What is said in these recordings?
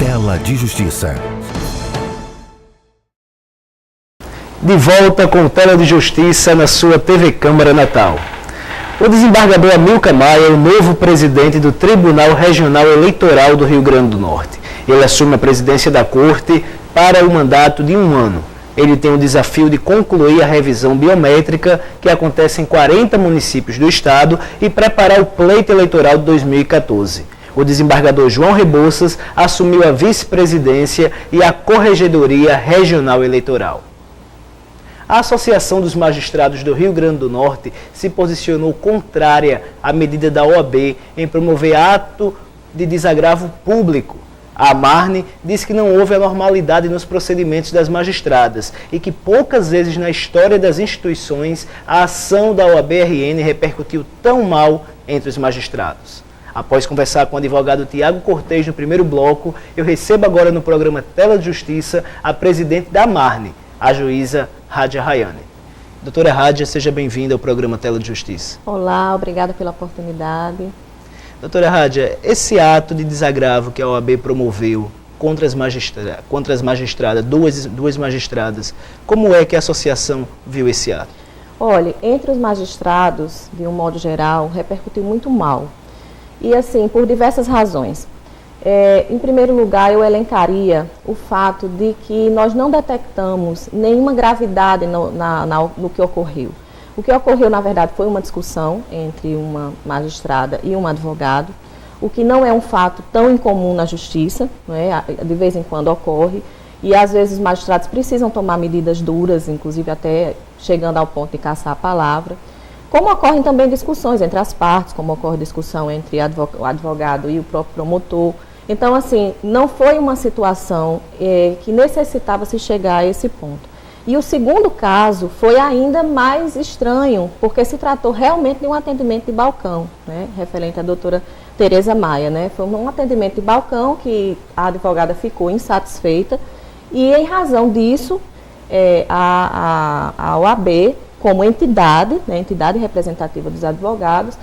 Tela de Justiça. De volta com Tela de Justiça na sua TV Câmara Natal. O desembargador Amilcar Maia é o novo presidente do Tribunal Regional Eleitoral do Rio Grande do Norte. Ele assume a presidência da Corte para o mandato de 1 ano. Ele tem o desafio de concluir a revisão biométrica que acontece em 40 municípios do estado e preparar o pleito eleitoral de 2014. O desembargador João Rebouças assumiu a vice-presidência e a Corregedoria Regional Eleitoral. A Associação dos Magistrados do Rio Grande do Norte se posicionou contrária à medida da OAB em promover ato de desagravo público. A Marne diz que não houve anormalidade nos procedimentos das magistradas e que poucas vezes na história das instituições a ação da OAB-RN repercutiu tão mal entre os magistrados. Após conversar com o advogado Tiago Cortez no primeiro bloco, eu recebo agora no programa Tela de Justiça a presidente da Marne, a juíza Rádia Rayane. Doutora Rádia, seja bem-vinda ao programa Tela de Justiça. Olá, obrigada pela oportunidade. Doutora Rádia, esse ato de desagravo que a OAB promoveu contra as magistradas, duas magistradas, como é que a associação viu esse ato? Olha, entre os magistrados, de um modo geral, repercutiu muito mal. E assim, por diversas razões. Em primeiro lugar, eu elencaria o fato de que nós não detectamos nenhuma gravidade no que ocorreu. O que ocorreu, na verdade, foi uma discussão entre uma magistrada e um advogado, o que não é um fato tão incomum na justiça, não é? De vez em quando ocorre, e às vezes os magistrados precisam tomar medidas duras, inclusive até chegando ao ponto de caçar a palavra. Como ocorrem também discussões entre as partes, como ocorre discussão entre o advogado e o próprio promotor. Então, assim, não foi uma situação que necessitava se chegar a esse ponto. E o segundo caso foi ainda mais estranho, porque se tratou realmente de um atendimento de balcão, né, referente à doutora Tereza Maia, né. Foi um atendimento de balcão que a advogada ficou insatisfeita e, em razão disso, a OAB, como entidade, né, entidade representativa dos advogados,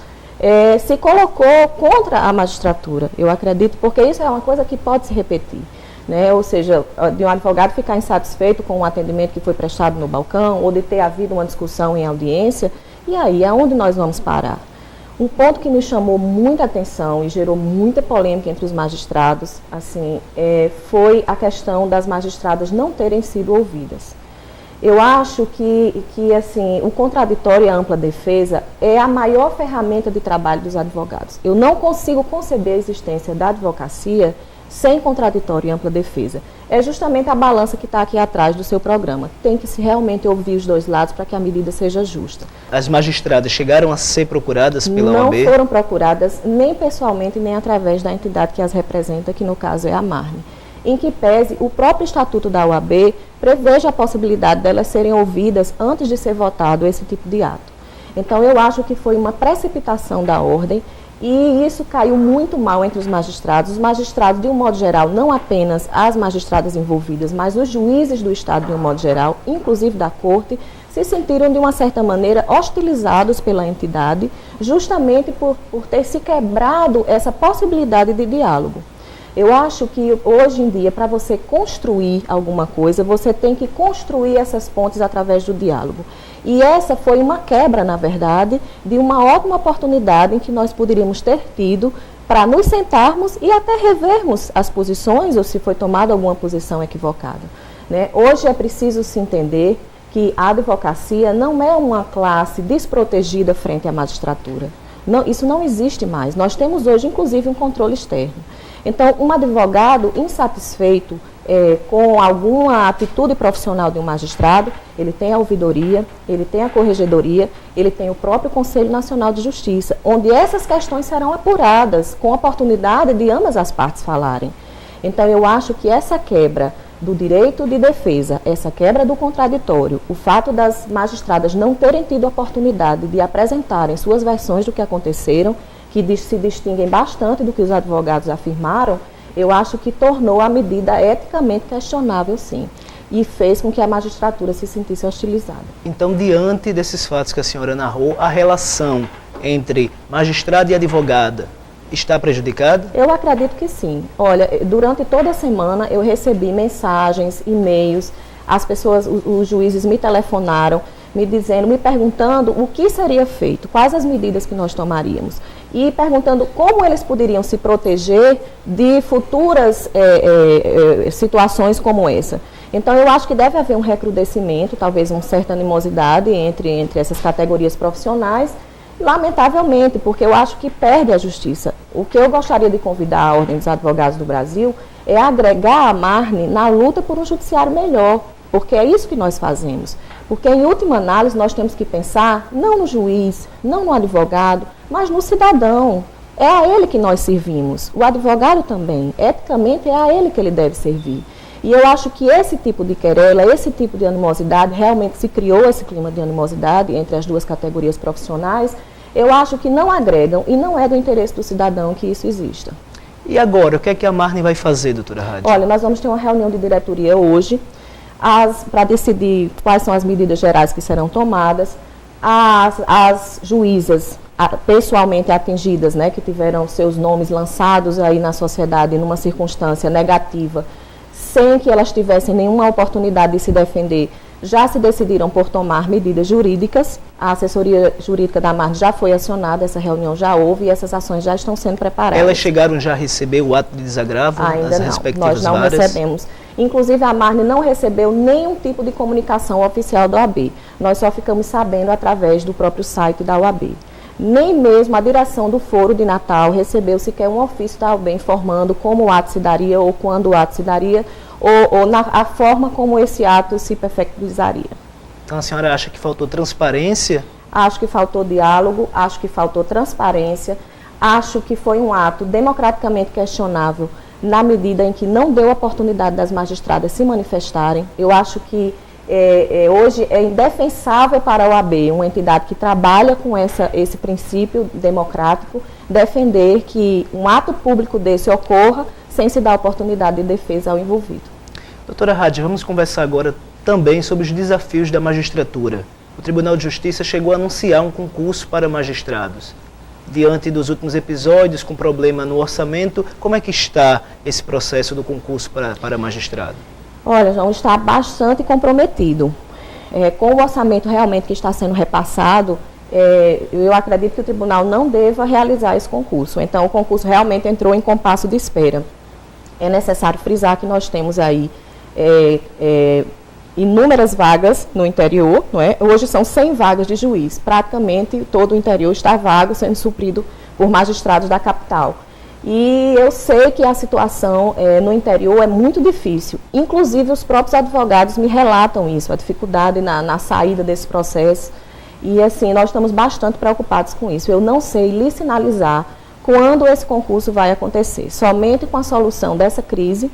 se colocou contra a magistratura. Eu acredito, porque isso é uma coisa que pode se repetir. Né? Ou seja, de um advogado ficar insatisfeito com o atendimento que foi prestado no balcão, ou de ter havido uma discussão em audiência, e aí, aonde nós vamos parar? Um ponto que nos chamou muita atenção e gerou muita polêmica entre os magistrados, assim, foi a questão das magistradas não terem sido ouvidas. Eu acho que assim, o contraditório e a ampla defesa é a maior ferramenta de trabalho dos advogados. Eu não consigo conceber a existência da advocacia sem contraditório e ampla defesa. É justamente a balança que está aqui atrás do seu programa. Tem que se realmente ouvir os dois lados para que a medida seja justa. As magistradas chegaram a ser procuradas pela OAB? Não foram procuradas nem pessoalmente, nem através da entidade que as representa, que no caso é a Marne. Em que pese, o próprio Estatuto da OAB preveja a possibilidade delas serem ouvidas antes de ser votado esse tipo de ato. Então, eu acho que foi uma precipitação da ordem e isso caiu muito mal entre os magistrados. Os magistrados, de um modo geral, não apenas as magistradas envolvidas, mas os juízes do Estado, de um modo geral, inclusive da Corte, se sentiram, de uma certa maneira, hostilizados pela entidade, justamente por ter se quebrado essa possibilidade de diálogo. Eu acho que, hoje em dia, para você construir alguma coisa, você tem que construir essas pontes através do diálogo. E essa foi uma quebra, na verdade, de uma ótima oportunidade em que nós poderíamos ter tido para nos sentarmos e até revermos as posições, ou se foi tomada alguma posição equivocada. Né? Hoje é preciso se entender que a advocacia não é uma classe desprotegida frente à magistratura. Não, isso não existe mais. Nós temos hoje, inclusive, um controle externo. Então, um advogado insatisfeito com alguma atitude profissional de um magistrado, ele tem a ouvidoria, ele tem a corregedoria, ele tem o próprio Conselho Nacional de Justiça, onde essas questões serão apuradas com a oportunidade de ambas as partes falarem. Então, eu acho que essa quebra do direito de defesa, essa quebra do contraditório, o fato das magistradas não terem tido a oportunidade de apresentarem suas versões do que aconteceram, que se distinguem bastante do que os advogados afirmaram, eu acho que tornou a medida eticamente questionável, sim, e fez com que a magistratura se sentisse hostilizada. Então, diante desses fatos que a senhora narrou, a relação entre magistrado e advogada está prejudicada? Eu acredito que sim. Olha, durante toda a semana eu recebi mensagens, e-mails, as pessoas, os juízes me telefonaram, me dizendo, me perguntando o que seria feito, quais as medidas que nós tomaríamos e perguntando como eles poderiam se proteger de futuras situações como essa. Então, eu acho que deve haver um recrudescimento, talvez uma certa animosidade entre essas categorias profissionais, lamentavelmente, porque eu acho que perde a justiça. O que eu gostaria de convidar a Ordem dos Advogados do Brasil é agregar a Marne na luta por um judiciário melhor, porque é isso que nós fazemos. Porque, em última análise, nós temos que pensar não no juiz, não no advogado, mas no cidadão. É a ele que nós servimos. O advogado também, eticamente, é a ele que ele deve servir. E eu acho que esse tipo de querela, esse tipo de animosidade, realmente se criou esse clima de animosidade entre as duas categorias profissionais, eu acho que não agregam e não é do interesse do cidadão que isso exista. E agora, o que é que a Marne vai fazer, doutora Rádia? Olha, nós vamos ter uma reunião de diretoria hoje, para decidir quais são as medidas gerais que serão tomadas. As juízas pessoalmente atingidas, né, que tiveram seus nomes lançados aí na sociedade numa circunstância negativa, sem que elas tivessem nenhuma oportunidade de se defender, já se decidiram por tomar medidas jurídicas. A assessoria jurídica da Marne já foi acionada, essa reunião já houve e essas ações já estão sendo preparadas. Elas chegaram já a receber o ato de desagravo nas respectivas nós não varas? recebemos. Inclusive, a Marne não recebeu nenhum tipo de comunicação oficial da OAB. Nós só ficamos sabendo através do próprio site da OAB. Nem mesmo a direção do Foro de Natal recebeu sequer um ofício da OAB informando como o ato se daria ou quando o ato se daria ou a forma como esse ato se perfectibilizaria. Então a senhora acha que faltou transparência? Acho que faltou diálogo, acho que faltou transparência, acho que foi um ato democraticamente questionável na medida em que não deu oportunidade das magistradas se manifestarem. Eu acho que hoje é indefensável para a OAB, uma entidade que trabalha com esse princípio democrático, defender que um ato público desse ocorra sem se dar oportunidade de defesa ao envolvido. Doutora Rádia, vamos conversar agora também sobre os desafios da magistratura. O Tribunal de Justiça chegou a anunciar um concurso para magistrados. Diante dos últimos episódios com problema no orçamento, como é que está esse processo do concurso para magistrado? Olha, João, está bastante comprometido. Com o orçamento realmente que está sendo repassado, eu acredito que o tribunal não deva realizar esse concurso. Então, o concurso realmente entrou em compasso de espera. É necessário frisar que nós temos aí inúmeras vagas no interior, não é? Hoje são 100 vagas de juiz. Praticamente todo o interior está vago, sendo suprido por magistrados da capital. E eu sei que a situação no interior é muito difícil. Inclusive, os próprios advogados me relatam isso, a dificuldade na saída desse processo. E, assim, nós estamos bastante preocupados com isso. Eu não sei lhe sinalizar quando esse concurso vai acontecer. Somente com a solução dessa crise,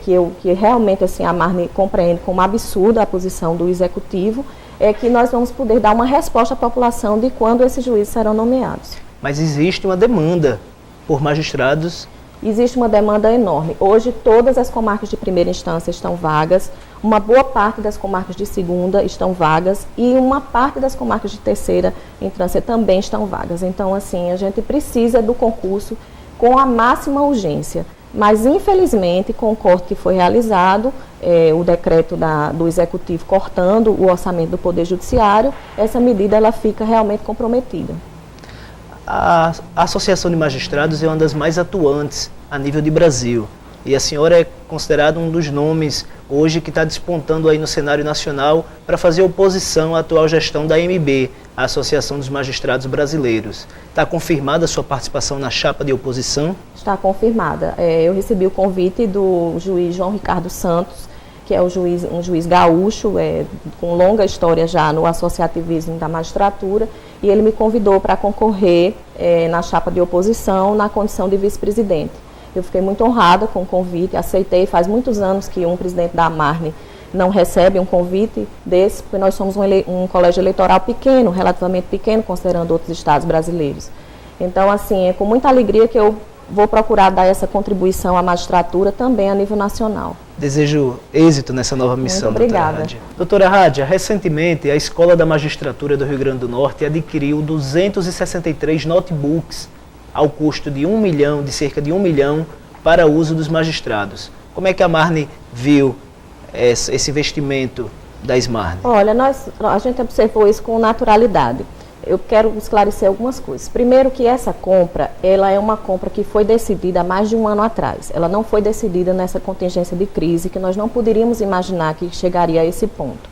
que realmente, assim, a Marne compreende como absurda a posição do Executivo, é que nós vamos poder dar uma resposta à população de quando esses juízes serão nomeados. Mas existe uma demanda por magistrados? Existe uma demanda enorme. Hoje, todas as comarcas de primeira instância estão vagas, uma boa parte das comarcas de segunda estão vagas e uma parte das comarcas de terceira instância também estão vagas. Então, assim, a gente precisa do concurso com a máxima urgência. Mas, infelizmente, com o corte que foi realizado, o decreto do Executivo cortando o orçamento do Poder Judiciário, essa medida ela fica realmente comprometida. A Associação de Magistrados é uma das mais atuantes a nível de Brasil. E a senhora é considerada um dos nomes hoje que está despontando aí no cenário nacional para fazer oposição à atual gestão da AMB, a Associação dos Magistrados Brasileiros. Está confirmada a sua participação na chapa de oposição? Está confirmada. Eu recebi o convite do juiz João Ricardo Santos, que é um juiz gaúcho, com longa história já no associativismo da magistratura, e ele me convidou para concorrer na chapa de oposição na condição de vice-presidente. Eu fiquei muito honrada com o convite, aceitei. Faz muitos anos que um presidente da Marne não recebe um convite desse, porque nós somos um colégio eleitoral pequeno, relativamente pequeno, considerando outros estados brasileiros. Então, assim, é com muita alegria que eu vou procurar dar essa contribuição à magistratura também a nível nacional. Desejo êxito nessa nova missão. Muito obrigada. Doutora Rádia. Doutora Rádia, recentemente a Escola da Magistratura do Rio Grande do Norte adquiriu 263 notebooks ao custo de cerca de 1 milhão para uso dos magistrados. Como é que a Marne viu esse investimento da Smarne? Olha, a gente observou isso com naturalidade. Eu quero esclarecer algumas coisas. Primeiro que essa compra, ela é uma compra que foi decidida há mais de um ano atrás. Ela não foi decidida nessa contingência de crise, que nós não poderíamos imaginar que chegaria a esse ponto.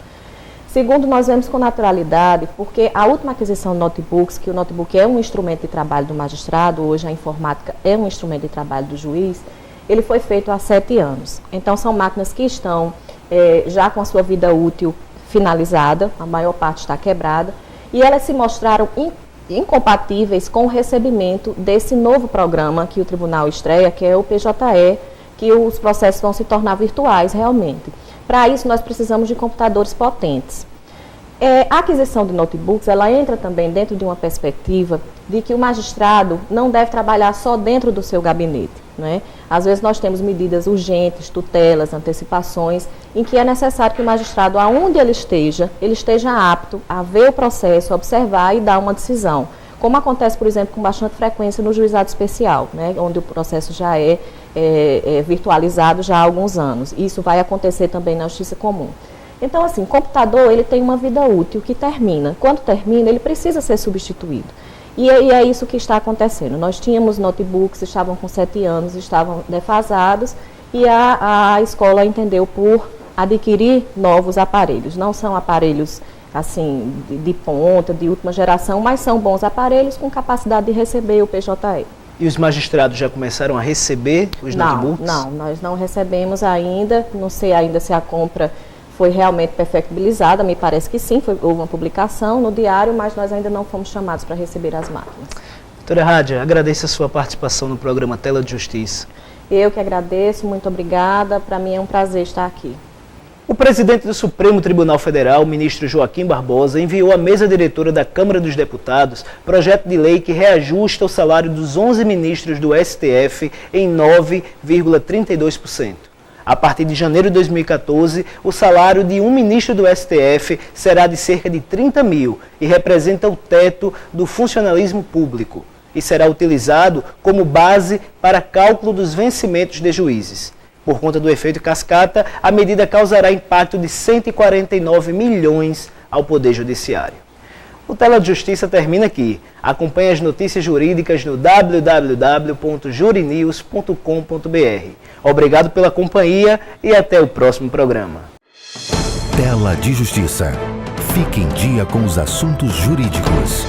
Segundo, nós vemos com naturalidade, porque a última aquisição de notebooks, que o notebook é um instrumento de trabalho do magistrado, hoje a informática é um instrumento de trabalho do juiz, ele foi feito há 7 anos. Então, são máquinas que estão já com a sua vida útil finalizada, a maior parte está quebrada, e elas se mostraram incompatíveis com o recebimento desse novo programa que o tribunal estreia, que é o PJE, que os processos vão se tornar virtuais realmente. Para isso, nós precisamos de computadores potentes. A aquisição de notebooks, ela entra também dentro de uma perspectiva de que o magistrado não deve trabalhar só dentro do seu gabinete, né? Às vezes nós temos medidas urgentes, tutelas, antecipações, em que é necessário que o magistrado, aonde ele esteja apto a ver o processo, observar e dar uma decisão. Como acontece, por exemplo, com bastante frequência no juizado especial, né? Onde o processo já é virtualizado já há alguns anos. Isso vai acontecer também na justiça comum. Então, assim, o computador, ele tem uma vida útil que termina. Quando termina, ele precisa ser substituído. E é isso que está acontecendo. Nós tínhamos notebooks, estavam com 7 anos, estavam defasados, e a escola entendeu por adquirir novos aparelhos. Não são aparelhos, assim, de ponta, de última geração, mas são bons aparelhos com capacidade de receber o PJE. E os magistrados já começaram a receber os notebooks? Não, nós não recebemos ainda. Não sei ainda se a compra foi realmente perfectibilizada, me parece que sim, houve uma publicação no diário, mas nós ainda não fomos chamados para receber as máquinas. Doutora Rádia, agradeço a sua participação no programa Tela de Justiça. Eu que agradeço, muito obrigada, para mim é um prazer estar aqui. O presidente do Supremo Tribunal Federal, ministro Joaquim Barbosa, enviou à mesa diretora da Câmara dos Deputados projeto de lei que reajusta o salário dos 11 ministros do STF em 9,32%. A partir de janeiro de 2014, o salário de um ministro do STF será de cerca de 30 mil e representa o teto do funcionalismo público e será utilizado como base para cálculo dos vencimentos de juízes. Por conta do efeito cascata, a medida causará impacto de 149 milhões ao Poder Judiciário. O Tela de Justiça termina aqui. Acompanhe as notícias jurídicas no www.jurinews.com.br. Obrigado pela companhia e até o próximo programa. Tela de Justiça. Fique em dia com os assuntos jurídicos.